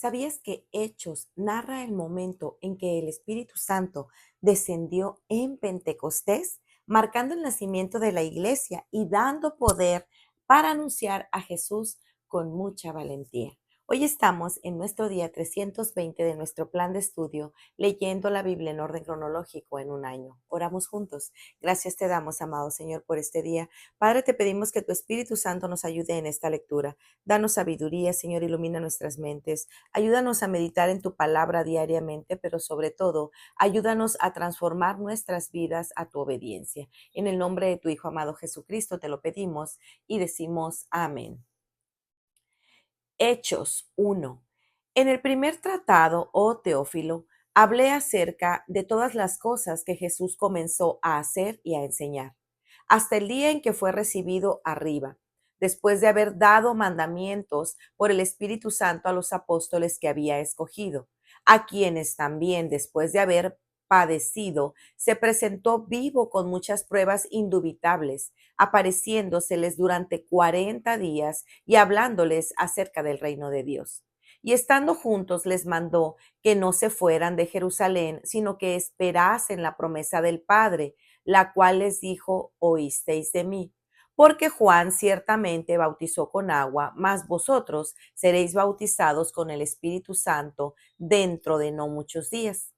¿Sabías que Hechos narra el momento en que el Espíritu Santo descendió en Pentecostés, marcando el nacimiento de la iglesia y dando poder para anunciar a Jesús con mucha valentía? Hoy estamos en nuestro día 320 de nuestro plan de estudio, leyendo la Biblia en orden cronológico en un año. Oramos juntos. Gracias te damos, amado Señor, por este día. Padre, te pedimos que tu Espíritu Santo nos ayude en esta lectura. Danos sabiduría, Señor, ilumina nuestras mentes. Ayúdanos a meditar en tu palabra diariamente, pero sobre todo, ayúdanos a transformar nuestras vidas a tu obediencia. En el nombre de tu Hijo amado Jesucristo te lo pedimos y decimos amén. Hechos 1. En el primer tratado, oh Teófilo, hablé acerca de todas las cosas que Jesús comenzó a hacer y a enseñar, hasta el día en que fue recibido arriba, después de haber dado mandamientos por el Espíritu Santo a los apóstoles que había escogido, a quienes también, después de haber padecido, se presentó vivo con muchas pruebas indubitables, apareciéndoseles durante 40 días y hablándoles acerca del reino de Dios. Y estando juntos les mandó que no se fueran de Jerusalén, sino que esperasen la promesa del Padre, la cual les dijo: oísteis de mí. Porque Juan ciertamente bautizó con agua, mas vosotros seréis bautizados con el Espíritu Santo dentro de no muchos días.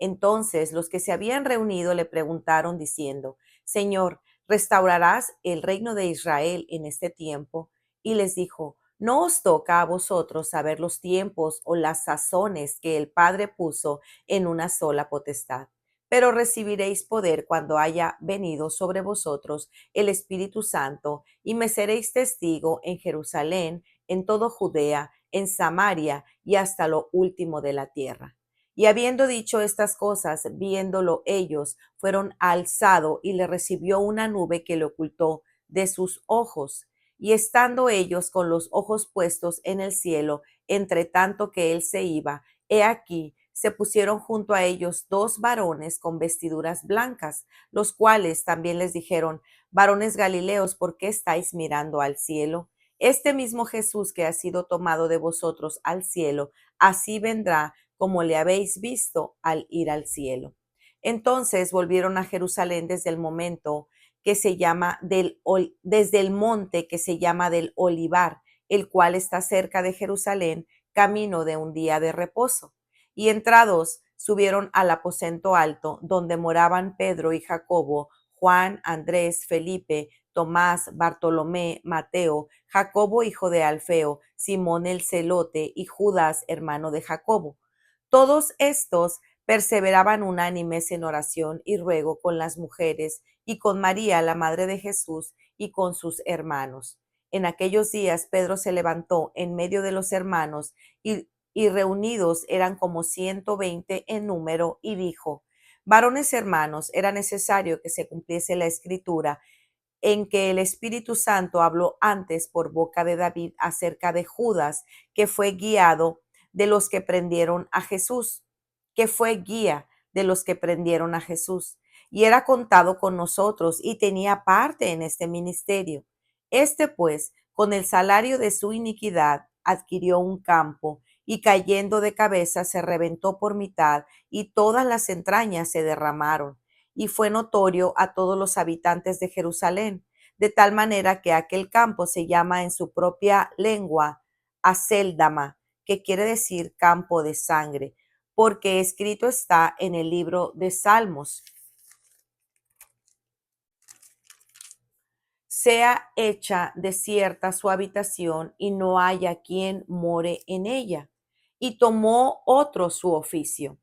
Entonces los que se habían reunido le preguntaron diciendo: Señor, ¿restaurarás el reino de Israel en este tiempo? Y les dijo: no os toca a vosotros saber los tiempos o las sazones que el Padre puso en una sola potestad, pero recibiréis poder cuando haya venido sobre vosotros el Espíritu Santo, y me seréis testigo en Jerusalén, en todo Judea, en Samaria y hasta lo último de la tierra. Y habiendo dicho estas cosas, viéndolo ellos, fueron alzado y le recibió una nube que le ocultó de sus ojos. Y estando ellos con los ojos puestos en el cielo, entre tanto que él se iba, he aquí, se pusieron junto a ellos dos varones con vestiduras blancas, los cuales también les dijeron: varones Galileos, ¿por qué estáis mirando al cielo? Este mismo Jesús que ha sido tomado de vosotros al cielo, así vendrá como le habéis visto al ir al cielo. Entonces volvieron a Jerusalén desde el momento que se llama desde el monte que se llama del Olivar, el cual está cerca de Jerusalén, camino de un día de reposo. Y entrados, subieron al aposento alto, donde moraban Pedro y Jacobo, Juan, Andrés, Felipe, Tomás, Bartolomé, Mateo, Jacobo hijo de Alfeo, Simón el celote y Judas hermano de Jacobo. Todos estos perseveraban unánimes en oración y ruego con las mujeres y con María, la madre de Jesús, y con sus hermanos. En aquellos días Pedro se levantó en medio de los hermanos y reunidos eran como 120 en número, y dijo: varones hermanos, era necesario que se cumpliese la escritura en que el Espíritu Santo habló antes por boca de David acerca de Judas, que fue guiado de los que prendieron a Jesús, que fue guía de los que prendieron a Jesús, y era contado con nosotros y tenía parte en este ministerio. Este pues, con el salario de su iniquidad, adquirió un campo, y cayendo de cabeza se reventó por mitad, y todas las entrañas se derramaron, y fue notorio a todos los habitantes de Jerusalén, de tal manera que aquel campo se llama en su propia lengua Aceldama, que quiere decir campo de sangre, porque escrito está en el libro de Salmos: sea hecha desierta su habitación y no haya quien more en ella. Y tomó otro su oficio.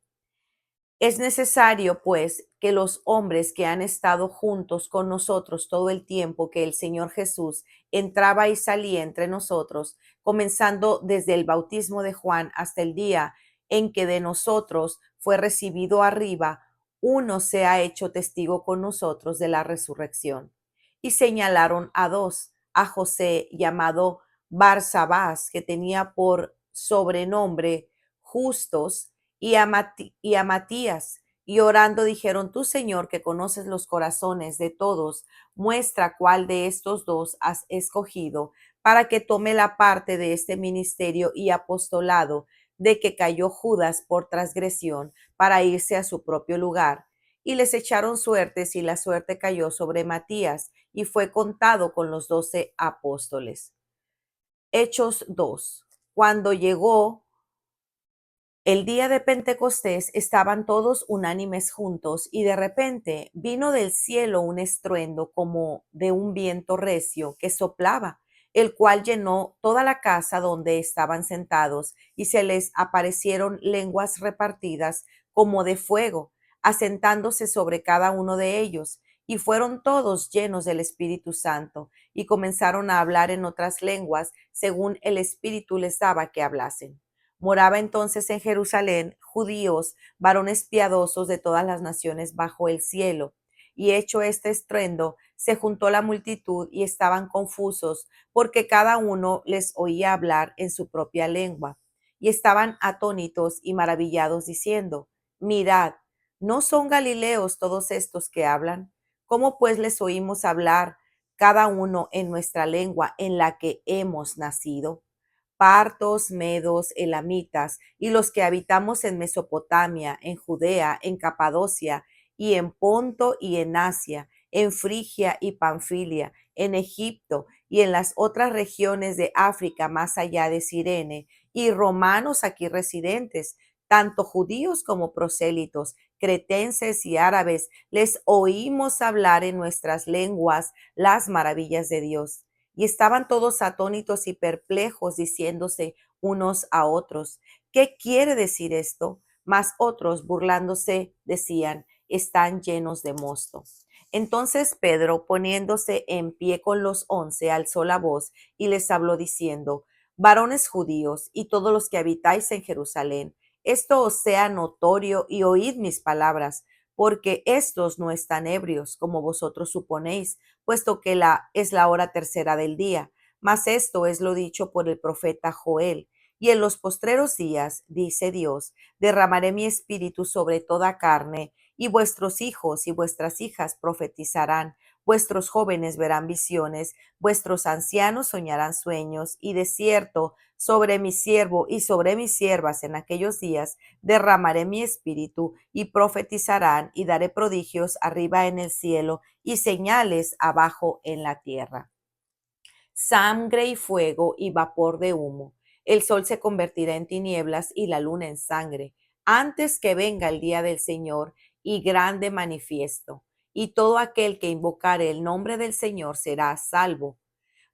Es necesario, pues, que los hombres que han estado juntos con nosotros todo el tiempo que el Señor Jesús entraba y salía entre nosotros, comenzando desde el bautismo de Juan hasta el día en que de nosotros fue recibido arriba, uno se ha hecho testigo con nosotros de la resurrección. Y señalaron a dos: a José, llamado Barsabás, que tenía por sobrenombre Justos, y a Matías, y orando dijeron: tú, Señor, que conoces los corazones de todos, muestra cuál de estos dos has escogido para que tome la parte de este ministerio y apostolado de que cayó Judas por transgresión para irse a su propio lugar. Y les echaron suertes y la suerte cayó sobre Matías y fue contado con los 12 apóstoles. Hechos 2. Cuando llegó el día de Pentecostés, estaban todos unánimes juntos y de repente vino del cielo un estruendo como de un viento recio que soplaba, el cual llenó toda la casa donde estaban sentados, y se les aparecieron lenguas repartidas como de fuego, asentándose sobre cada uno de ellos, y fueron todos llenos del Espíritu Santo, y comenzaron a hablar en otras lenguas según el Espíritu les daba que hablasen. Moraba entonces en Jerusalén judíos, varones piadosos de todas las naciones bajo el cielo. Y hecho este estruendo, se juntó la multitud y estaban confusos, porque cada uno les oía hablar en su propia lengua. Y estaban atónitos y maravillados, diciendo: Mirad, ¿no son galileos todos estos que hablan? ¿Cómo pues les oímos hablar cada uno en nuestra lengua en la que hemos nacido? Partos, medos, elamitas, y los que habitamos en Mesopotamia, en Judea, en Capadocia, y en Ponto y en Asia, en Frigia y Panfilia, en Egipto y en las otras regiones de África más allá de Cirene, y romanos aquí residentes, tanto judíos como prosélitos, cretenses y árabes, les oímos hablar en nuestras lenguas las maravillas de Dios. Y estaban todos atónitos y perplejos, diciéndose unos a otros: ¿qué quiere decir esto? Mas otros, burlándose, decían: están llenos de mosto. Entonces Pedro, poniéndose en pie con los 11, alzó la voz y les habló diciendo: varones judíos y todos los que habitáis en Jerusalén, esto os sea notorio y oíd mis palabras, porque estos no están ebrios, como vosotros suponéis, puesto que es la hora tercera del día. Mas esto es lo dicho por el profeta Joel. Y en los postreros días, dice Dios, derramaré mi espíritu sobre toda carne, y vuestros hijos y vuestras hijas profetizarán, vuestros jóvenes verán visiones, vuestros ancianos soñarán sueños, y de cierto, sobre mi siervo y sobre mis siervas en aquellos días derramaré mi espíritu, y profetizarán, y daré prodigios arriba en el cielo y señales abajo en la tierra: sangre y fuego y vapor de humo. El sol se convertirá en tinieblas y la luna en sangre, antes que venga el día del Señor y grande manifiesto. Y todo aquel que invocare el nombre del Señor será salvo.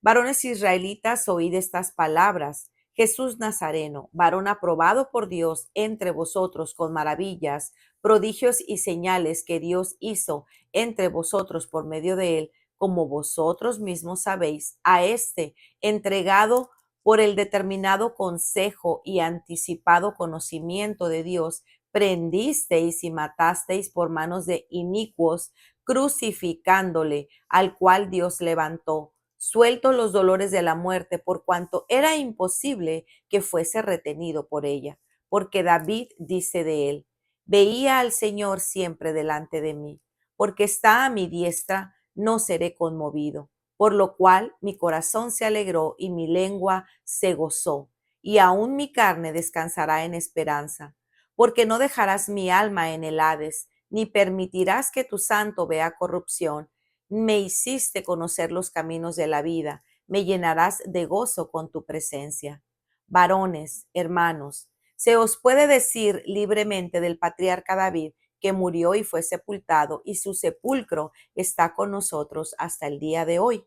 Varones israelitas, oíd estas palabras: Jesús Nazareno, varón aprobado por Dios entre vosotros con maravillas, prodigios y señales que Dios hizo entre vosotros por medio de él, como vosotros mismos sabéis, a este entregado por el determinado consejo y anticipado conocimiento de Dios, prendisteis y matasteis por manos de inicuos, crucificándole, al cual Dios levantó, sueltos los dolores de la muerte, por cuanto era imposible que fuese retenido por ella. Porque David dice de él: veía al Señor siempre delante de mí, porque está a mi diestra, no seré conmovido. Por lo cual mi corazón se alegró y mi lengua se gozó, y aún mi carne descansará en esperanza. Porque no dejarás mi alma en el Hades, ni permitirás que tu santo vea corrupción. Me hiciste conocer los caminos de la vida, me llenarás de gozo con tu presencia. Varones, hermanos, se os puede decir libremente del patriarca David, que murió y fue sepultado, y su sepulcro está con nosotros hasta el día de hoy.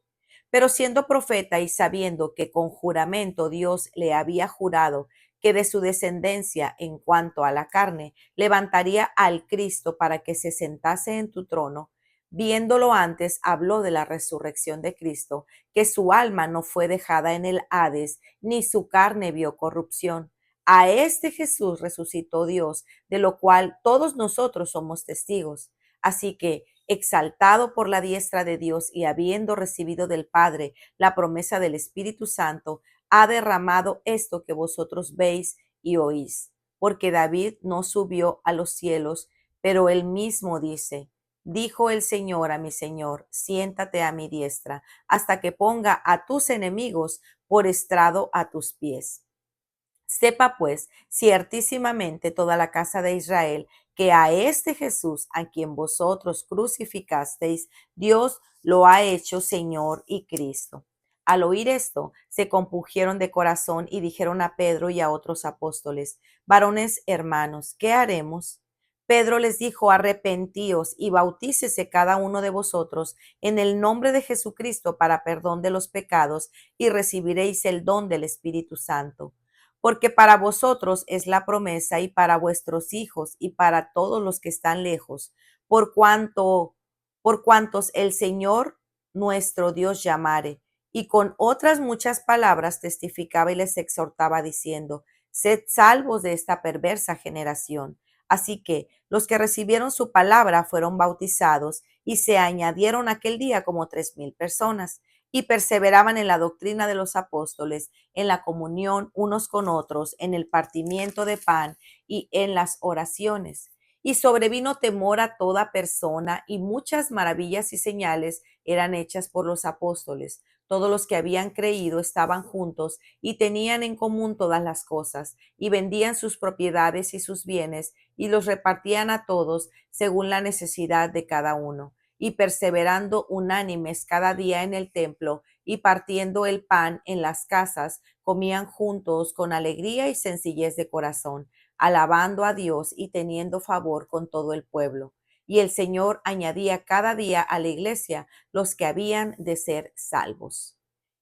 Pero siendo profeta y sabiendo que con juramento Dios le había jurado que de su descendencia en cuanto a la carne levantaría al Cristo para que se sentase en tu trono, viéndolo antes, habló de la resurrección de Cristo, que su alma no fue dejada en el Hades, ni su carne vio corrupción. A este Jesús resucitó Dios, de lo cual todos nosotros somos testigos. Así que, exaltado por la diestra de Dios y habiendo recibido del Padre la promesa del Espíritu Santo, ha derramado esto que vosotros veis y oís. Porque David no subió a los cielos, pero él mismo dice: dijo el Señor a mi Señor, siéntate a mi diestra, hasta que ponga a tus enemigos por estrado a tus pies. Sepa pues ciertísimamente toda la casa de Israel que a este Jesús, a quien vosotros crucificasteis, Dios lo ha hecho Señor y Cristo. Al oír esto, se compungieron de corazón y dijeron a Pedro y a otros apóstoles: varones hermanos, ¿qué haremos? Pedro les dijo: arrepentíos y bautícese cada uno de vosotros en el nombre de Jesucristo para perdón de los pecados, y recibiréis el don del Espíritu Santo, porque para vosotros es la promesa, y para vuestros hijos, y para todos los que están lejos, por cuantos el Señor nuestro Dios llamare. Y con otras muchas palabras testificaba y les exhortaba diciendo: sed salvos de esta perversa generación. Así que los que recibieron su palabra fueron bautizados, y se añadieron aquel día como 3000 personas, y perseveraban en la doctrina de los apóstoles, en la comunión unos con otros, en el partimiento de pan y en las oraciones. Y sobrevino temor a toda persona, y muchas maravillas y señales eran hechas por los apóstoles. Todos los que habían creído estaban juntos y tenían en común todas las cosas, y vendían sus propiedades y sus bienes, y los repartían a todos según la necesidad de cada uno. Y perseverando unánimes cada día en el templo, y partiendo el pan en las casas, comían juntos con alegría y sencillez de corazón, alabando a Dios y teniendo favor con todo el pueblo. Y el Señor añadía cada día a la iglesia los que habían de ser salvos.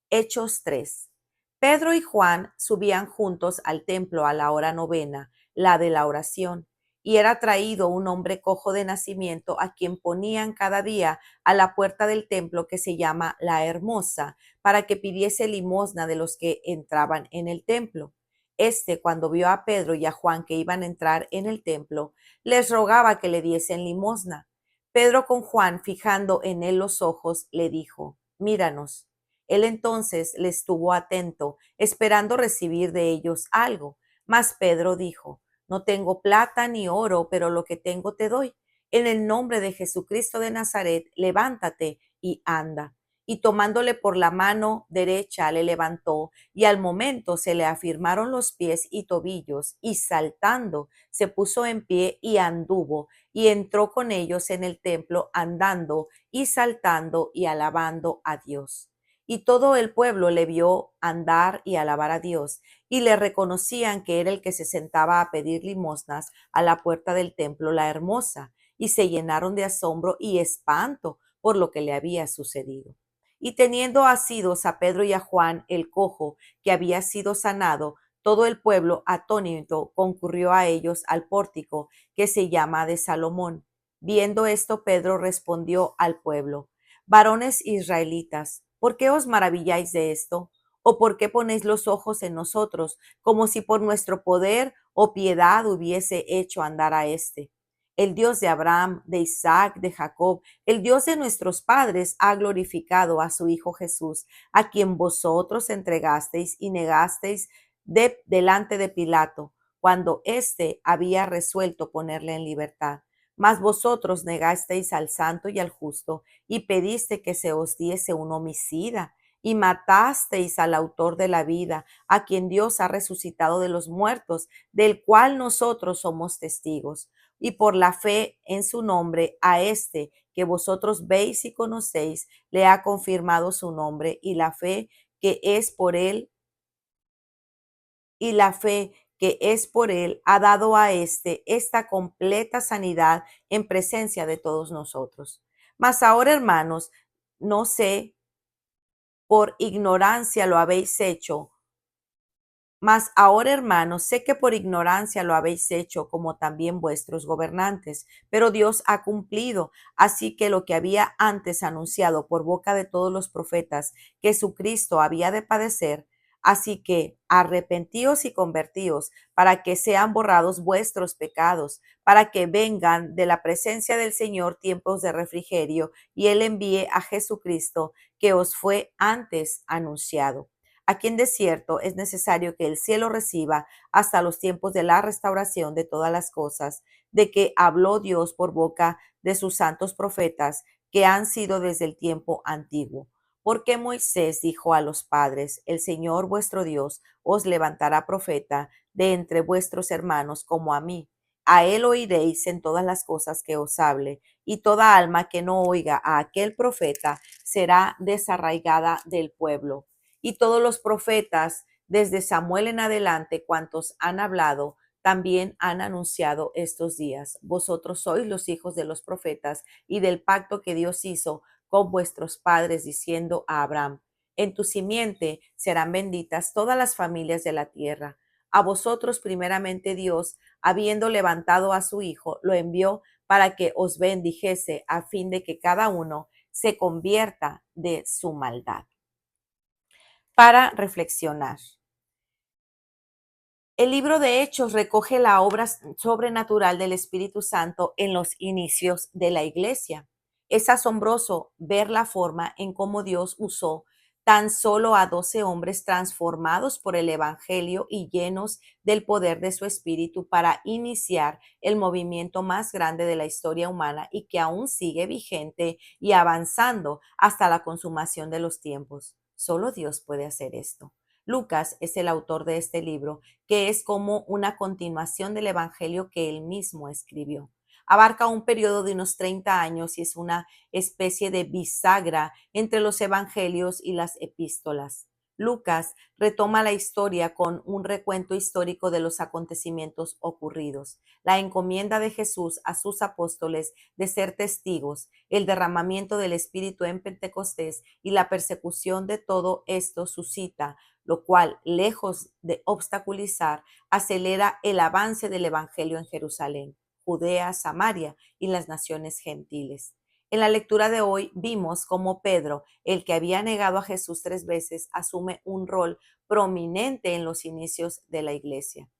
Hechos 3. Pedro y Juan subían juntos al templo a la hora novena, la de la oración, y era traído un hombre cojo de nacimiento, a quien ponían cada día a la puerta del templo, que se llama La Hermosa, para que pidiese limosna de los que entraban en el templo. Este, cuando vio a Pedro y a Juan que iban a entrar en el templo, les rogaba que le diesen limosna. Pedro, con Juan fijando en él los ojos, le dijo: míranos. Él entonces les estuvo atento, esperando recibir de ellos algo. Mas Pedro dijo: no tengo plata ni oro, pero lo que tengo te doy. En el nombre de Jesucristo de Nazaret, levántate y anda. Y tomándole por la mano derecha, le levantó, y al momento se le afirmaron los pies y tobillos, y saltando se puso en pie y anduvo, y entró con ellos en el templo, andando y saltando y alabando a Dios. Y todo el pueblo le vio andar y alabar a Dios, y le reconocían que era el que se sentaba a pedir limosnas a la puerta del templo La Hermosa, y se llenaron de asombro y espanto por lo que le había sucedido. Y teniendo asidos a Pedro y a Juan el cojo, que había sido sanado, todo el pueblo atónito concurrió a ellos al pórtico, que se llama de Salomón. Viendo esto, Pedro respondió al pueblo: varones israelitas, ¿por qué os maravilláis de esto? ¿O por qué ponéis los ojos en nosotros, como si por nuestro poder o piedad hubiese hecho andar a éste? El Dios de Abraham, de Isaac, de Jacob, el Dios de nuestros padres, ha glorificado a su Hijo Jesús, a quien vosotros entregasteis y negasteis delante de Pilato, cuando éste había resuelto ponerle en libertad. Mas vosotros negasteis al santo y al justo, y pediste que se os diese un homicida, y matasteis al autor de la vida, a quien Dios ha resucitado de los muertos, del cual nosotros somos testigos. Y por la fe en su nombre, a este que vosotros veis y conocéis, le ha confirmado su nombre, y la fe que es por él, ha dado a éste esta completa sanidad en presencia de todos nosotros. Mas ahora, hermanos, no sé, por ignorancia lo habéis hecho. Mas ahora, hermanos, sé que por ignorancia lo habéis hecho, como también vuestros gobernantes, pero Dios ha cumplido. Así que lo que había antes anunciado por boca de todos los profetas, que Jesucristo había de padecer, así que arrepentíos y convertíos, para que sean borrados vuestros pecados, para que vengan de la presencia del Señor tiempos de refrigerio, y Él envíe a Jesucristo, que os fue antes anunciado. Aquí en desierto es necesario que el cielo reciba hasta los tiempos de la restauración de todas las cosas, de que habló Dios por boca de sus santos profetas, que han sido desde el tiempo antiguo. Porque Moisés dijo a los padres, el Señor vuestro Dios os levantará profeta de entre vuestros hermanos como a mí. A él oiréis en todas las cosas que os hable, y toda alma que no oiga a aquel profeta será desarraigada del pueblo. Y todos los profetas, desde Samuel en adelante, cuantos han hablado, también han anunciado estos días. Vosotros sois los hijos de los profetas y del pacto que Dios hizo con vuestros padres, diciendo a Abraham, en tu simiente serán benditas todas las familias de la tierra. A vosotros primeramente Dios, habiendo levantado a su Hijo, lo envió para que os bendijese a fin de que cada uno se convierta de su maldad. Para reflexionar. El libro de Hechos recoge la obra sobrenatural del Espíritu Santo en los inicios de la iglesia. Es asombroso ver la forma en cómo Dios usó tan solo a 12 hombres transformados por el Evangelio y llenos del poder de su Espíritu para iniciar el movimiento más grande de la historia humana y que aún sigue vigente y avanzando hasta la consumación de los tiempos. Solo Dios puede hacer esto. Lucas es el autor de este libro, que es como una continuación del Evangelio que él mismo escribió. Abarca un periodo de unos 30 años y es una especie de bisagra entre los evangelios y las epístolas. Lucas retoma la historia con un recuento histórico de los acontecimientos ocurridos, la encomienda de Jesús a sus apóstoles de ser testigos, el derramamiento del Espíritu en Pentecostés y la persecución de todo esto suscita, lo cual, lejos de obstaculizar, acelera el avance del Evangelio en Jerusalén, Judea, Samaria y las naciones gentiles. En la lectura de hoy vimos cómo Pedro, el que había negado a Jesús 3 veces, asume un rol prominente en los inicios de la iglesia.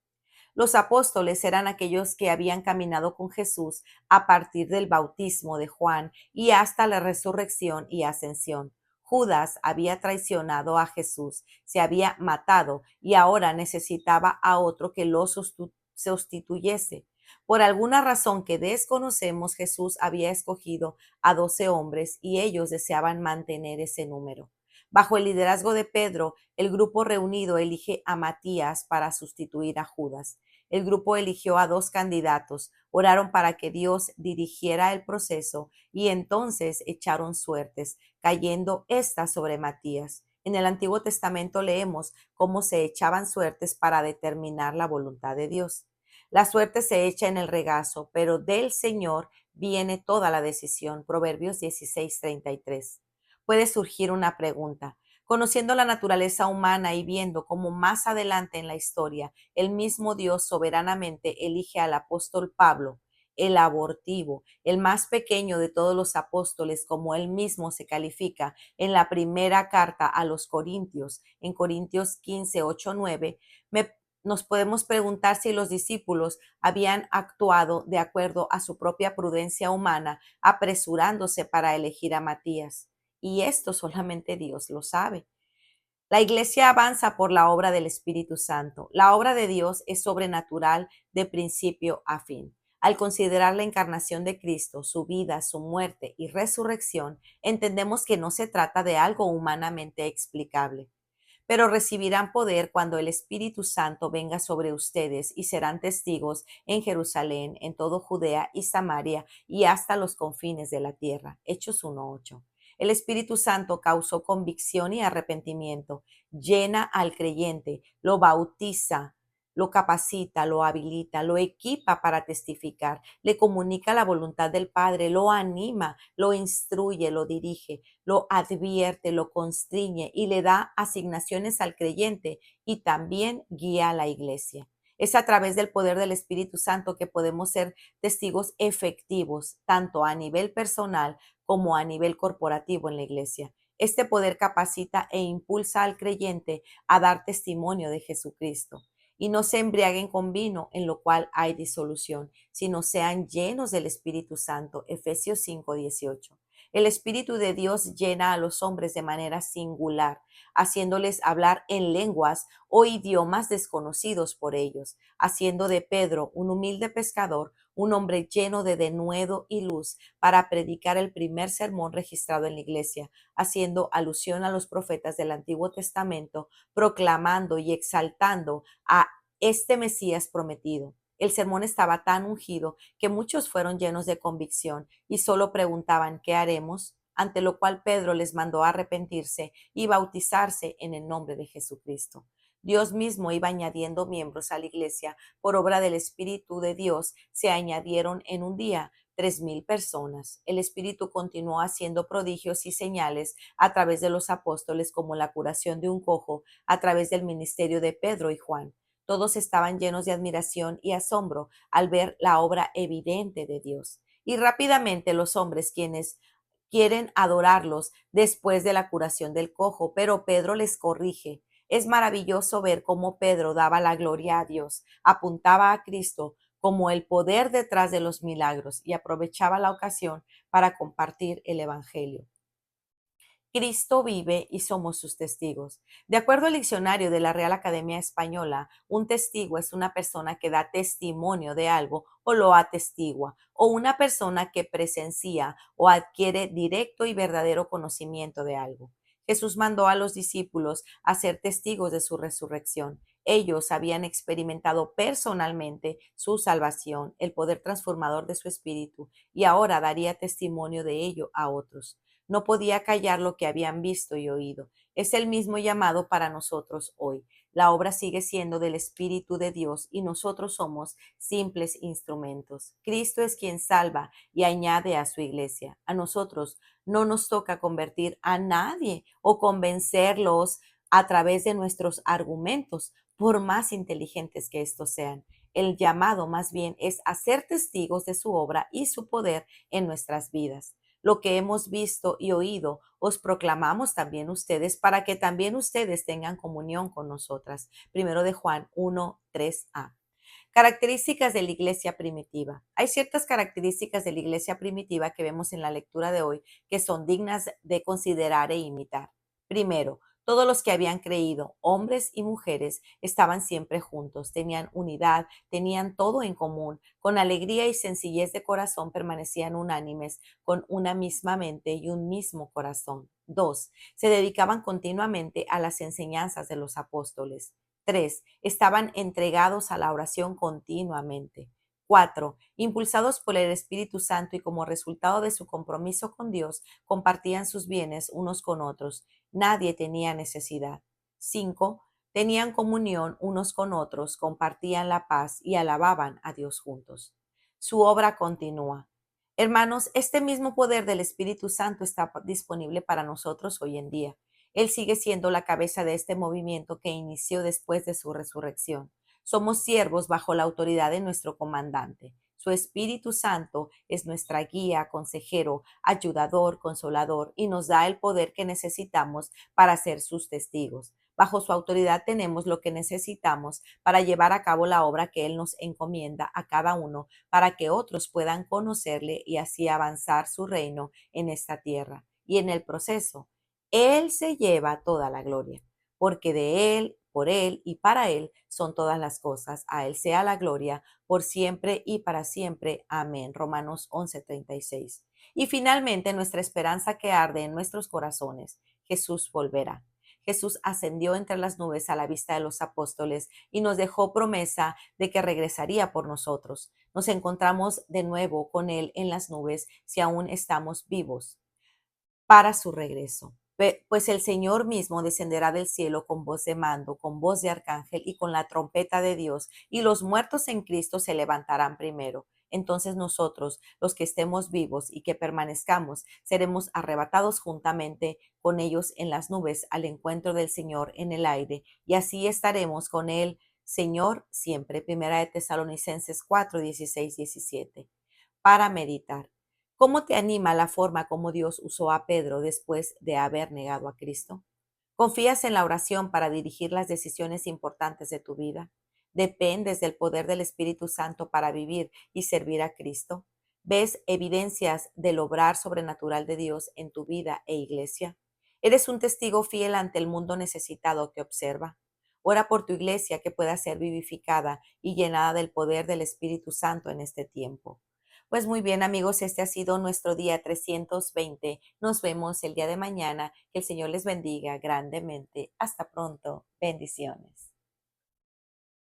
Los apóstoles eran aquellos que habían caminado con Jesús a partir del bautismo de Juan y hasta la resurrección y ascensión. Judas había traicionado a Jesús, se había matado y ahora necesitaba a otro que lo sustituyese. Por alguna razón que desconocemos, Jesús había escogido a 12 hombres y ellos deseaban mantener ese número. Bajo el liderazgo de Pedro, el grupo reunido elige a Matías para sustituir a Judas. El grupo eligió a 2 candidatos, oraron para que Dios dirigiera el proceso y entonces echaron suertes, cayendo esta sobre Matías. En el Antiguo Testamento leemos cómo se echaban suertes para determinar la voluntad de Dios. La suerte se echa en el regazo, pero del Señor viene toda la decisión. Proverbios 16:33. Puede surgir una pregunta. Conociendo la naturaleza humana y viendo cómo más adelante en la historia el mismo Dios soberanamente elige al apóstol Pablo, el abortivo, el más pequeño de todos los apóstoles, como él mismo se califica en la primera carta a los Corintios, en Corintios 15, 8, 9, nos podemos preguntar si los discípulos habían actuado de acuerdo a su propia prudencia humana, apresurándose para elegir a Matías. Y esto solamente Dios lo sabe. La iglesia avanza por la obra del Espíritu Santo. La obra de Dios es sobrenatural de principio a fin. Al considerar la encarnación de Cristo, su vida, su muerte y resurrección, entendemos que no se trata de algo humanamente explicable. Pero recibirán poder cuando el Espíritu Santo venga sobre ustedes y serán testigos en Jerusalén, en todo Judea y Samaria y hasta los confines de la tierra. Hechos 1:8. El Espíritu Santo causó convicción y arrepentimiento, llena al creyente, lo bautiza, lo capacita, lo habilita, lo equipa para testificar, le comunica la voluntad del Padre, lo anima, lo instruye, lo dirige, lo advierte, lo constriñe y le da asignaciones al creyente y también guía a la iglesia. Es a través del poder del Espíritu Santo que podemos ser testigos efectivos, tanto a nivel personal como a nivel corporativo en la iglesia. Este poder capacita e impulsa al creyente a dar testimonio de Jesucristo. Y no se embriaguen con vino, en lo cual hay disolución, sino sean llenos del Espíritu Santo. Efesios 5:18. El Espíritu de Dios llena a los hombres de manera singular, haciéndoles hablar en lenguas o idiomas desconocidos por ellos, haciendo de Pedro, un humilde pescador, un hombre lleno de denuedo y luz para predicar el primer sermón registrado en la iglesia, haciendo alusión a los profetas del Antiguo Testamento, proclamando y exaltando a este Mesías prometido. El sermón estaba tan ungido que muchos fueron llenos de convicción y solo preguntaban ¿qué haremos? Ante lo cual Pedro les mandó arrepentirse y bautizarse en el nombre de Jesucristo. Dios mismo iba añadiendo miembros a la iglesia por obra del Espíritu de Dios. Se añadieron en un día 3,000 personas. El Espíritu continuó haciendo prodigios y señales a través de los apóstoles, como la curación de un cojo a través del ministerio de Pedro y Juan. Todos estaban llenos de admiración y asombro al ver la obra evidente de Dios. Y rápidamente los hombres, quienes quieren adorarlos después de la curación del cojo, pero Pedro les corrige. Es maravilloso ver cómo Pedro daba la gloria a Dios, apuntaba a Cristo como el poder detrás de los milagros y aprovechaba la ocasión para compartir el Evangelio. Cristo vive y somos sus testigos. De acuerdo al diccionario de la Real Academia Española, un testigo es una persona que da testimonio de algo o lo atestigua, o una persona que presencia o adquiere directo y verdadero conocimiento de algo. Jesús mandó a los discípulos a ser testigos de su resurrección. Ellos habían experimentado personalmente su salvación, el poder transformador de su espíritu, y ahora daría testimonio de ello a otros. No podía callar lo que habían visto y oído. Es el mismo llamado para nosotros hoy. La obra sigue siendo del Espíritu de Dios y nosotros somos simples instrumentos. Cristo es quien salva y añade a su iglesia. A nosotros no nos toca convertir a nadie o convencerlos a través de nuestros argumentos, por más inteligentes que estos sean. El llamado más bien es a ser testigos de su obra y su poder en nuestras vidas. Lo que hemos visto y oído os proclamamos también ustedes, para que también ustedes tengan comunión con nosotras. Primero de Juan 1:3a. Características de la iglesia primitiva. Hay ciertas características de la iglesia primitiva que vemos en la lectura de hoy que son dignas de considerar e imitar. Primero, todos los que habían creído, hombres y mujeres, estaban siempre juntos, tenían unidad, tenían todo en común, con alegría y sencillez de corazón permanecían unánimes, con una misma mente y un mismo corazón. Dos, se dedicaban continuamente a las enseñanzas de los apóstoles. 3. Estaban entregados a la oración continuamente. 4. Impulsados por el Espíritu Santo y como resultado de su compromiso con Dios, compartían sus bienes unos con otros. Nadie tenía necesidad. 5. Tenían comunión unos con otros, compartían la paz y alababan a Dios juntos. Su obra continúa. Hermanos, este mismo poder del Espíritu Santo está disponible para nosotros hoy en día. Él sigue siendo la cabeza de este movimiento que inició después de su resurrección. Somos siervos bajo la autoridad de nuestro comandante. Su Espíritu Santo es nuestra guía, consejero, ayudador, consolador y nos da el poder que necesitamos para ser sus testigos. Bajo su autoridad tenemos lo que necesitamos para llevar a cabo la obra que Él nos encomienda a cada uno, para que otros puedan conocerle y así avanzar su reino en esta tierra. Y en el proceso, Él se lleva toda la gloria, porque de Él, por Él y para Él son todas las cosas. A Él sea la gloria por siempre y para siempre. Amén. Romanos 11:36. Y finalmente, nuestra esperanza que arde en nuestros corazones. Jesús volverá. Jesús ascendió entre las nubes a la vista de los apóstoles y nos dejó promesa de que regresaría por nosotros. Nos encontramos de nuevo con Él en las nubes si aún estamos vivos para su regreso. Pues el Señor mismo descenderá del cielo con voz de mando, con voz de arcángel y con la trompeta de Dios, y los muertos en Cristo se levantarán primero. Entonces nosotros, los que estemos vivos y que permanezcamos, seremos arrebatados juntamente con ellos en las nubes al encuentro del Señor en el aire, y así estaremos con el Señor siempre. Primera de Tesalonicenses 4:16-17. Para meditar. ¿Cómo te anima la forma como Dios usó a Pedro después de haber negado a Cristo? ¿Confías en la oración para dirigir las decisiones importantes de tu vida? ¿Dependes del poder del Espíritu Santo para vivir y servir a Cristo? ¿Ves evidencias del obrar sobrenatural de Dios en tu vida e iglesia? ¿Eres un testigo fiel ante el mundo necesitado que observa? Ora por tu iglesia que pueda ser vivificada y llenada del poder del Espíritu Santo en este tiempo. Pues muy bien, amigos, este ha sido nuestro día 320. Nos vemos el día de mañana. Que el Señor les bendiga grandemente. Hasta pronto. Bendiciones.